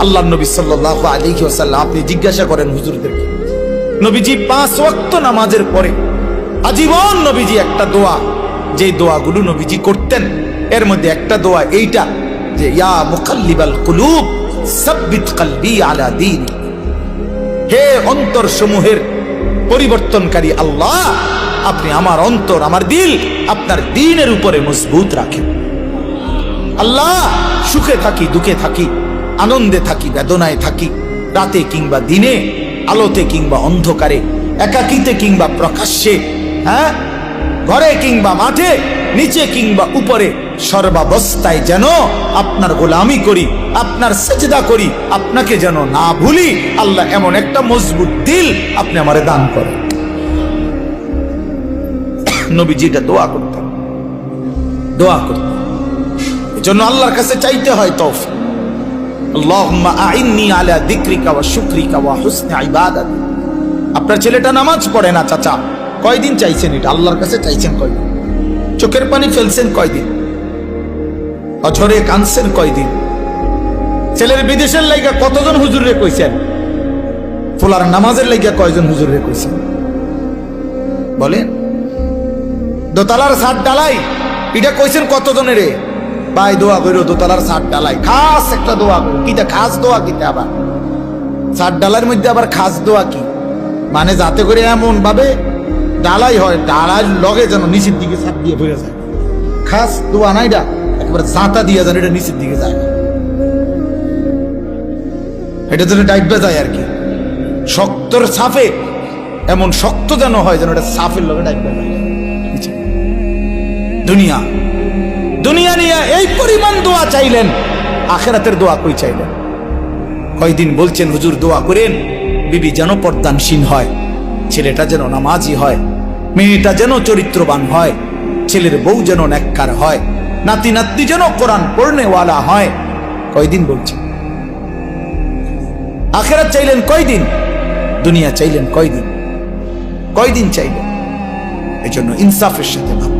আল্লাহর নবী সাল্লাল্লাহু আলাইহি ওয়াসাল্লাম, আপনি জিজ্ঞাসা করেন হুজুরদেরকে, নবীজি 5 ওয়াক্ত নামাজের পরে আজীবন নবীজি একটা দোয়া, যে দোয়াগুলো নবীজি করতেন, এর মধ্যে একটা দোয়া এইটা যে ইয়া মুকাল্লিবাল কুলুব সাব্বিত কলবি আলা দীনি, হে অন্তর সমূহের পরিবর্তনকারী আল্লাহ, আপনি আমার অন্তর, আমার দিল আপনার দ্বীনের উপরে মজবুত রাখেন। আল্লাহ, সুখে থাকি দুঃখে থাকি, আনন্দে থাকি বেদনায় থাকি, রাতে কিংবা দিনে, আলোতে কিংবা অন্ধকারে, একাকিতে কিংবা প্রকাশ্যে, হ্যাঁ, ঘরে কিংবা মাঠে, নিচে কিংবা উপরে, সর্বাবস্থায় যেন আপনার গোলামি করি, আপনার সেজদা করি, আপনাকে যেন না ভুলি। আল্লাহ, এমন একটা মজবুত দিল আপনি আমারে দান করেন। নবীজিটা দোয়া করতেন, দোয়া করতেন। এজন্য আল্লাহর কাছে চাইতে হয় তৌফিক। আল্লাহুম্মা আইন্নি আলা যিকরিকা ওয়া শুকরিকা ওয়া হুসনি ইবাদাতি। আপনার ছেলেটা নামাজ পড়ে না চাচা, কয়দিন চাইছেন এটা? আল্লাহর কাছে চাইছেন কয়দিন? চোখের পানি ফেলছেন কয়দিন? অঝরে কাঁদছেন কয়দিন? ছেলের বিদেশের লাইগা কতজন হুজুরে কইছেন? ফুলার নামাজের লাইগা কয়জন হুজুরে কইছেন? বলেন। দোতলার ছাদ ডালাই এটা কইছেন কতজনের? রে ভাই দোয়া কইরো, দোতলার ছাদ ডালাই খাস একটা দোয়া কইরো। কিটা খাস দোয়া? কিটা আবার ছাদ ডালার মধ্যে আবার খাস দোয়া কি? মানে যাতে করে এমন ভাবে ডালাই হয়, ডালার লগে যেন নিচের দিকে ছাদ দিয়ে বয়ে যায়। খাস দোয়া না এটা, একবার জাঁতা দিয়ে যেন এটা নিচের দিকে যায় না, এটা যেন ডাইবা যায় আর কি। শক্তর সাফে এমন শক্ত যেন হয় যেন এটা সাফের লগে ডাইবা যায়। দুনিয়া দুনিয়া নিয়ে এই পরিমাণ দোয়া চাইলেন, আখিরাতের দোয়া কই চাইলেন? কয়দিন বলছেন হুজুর দোয়া করেন বিবি যেন পর্দানসীন হয়, ছেলেটা যেন নামাজি হয়, মেয়েটা যেন চরিত্রবান হয়, ছেলের বউ যেন নেককার হয়, নাতি নাতনি যেন কোরআন পড়নেওয়ালা হয়। কয়দিন বলছেন? আখিরাত চাইলেন কয়দিন? দুনিয়া চাইলেন কয়দিন? কয়দিন চাইলেন? এজন্য ইনসাফের সাথে ভাবুন।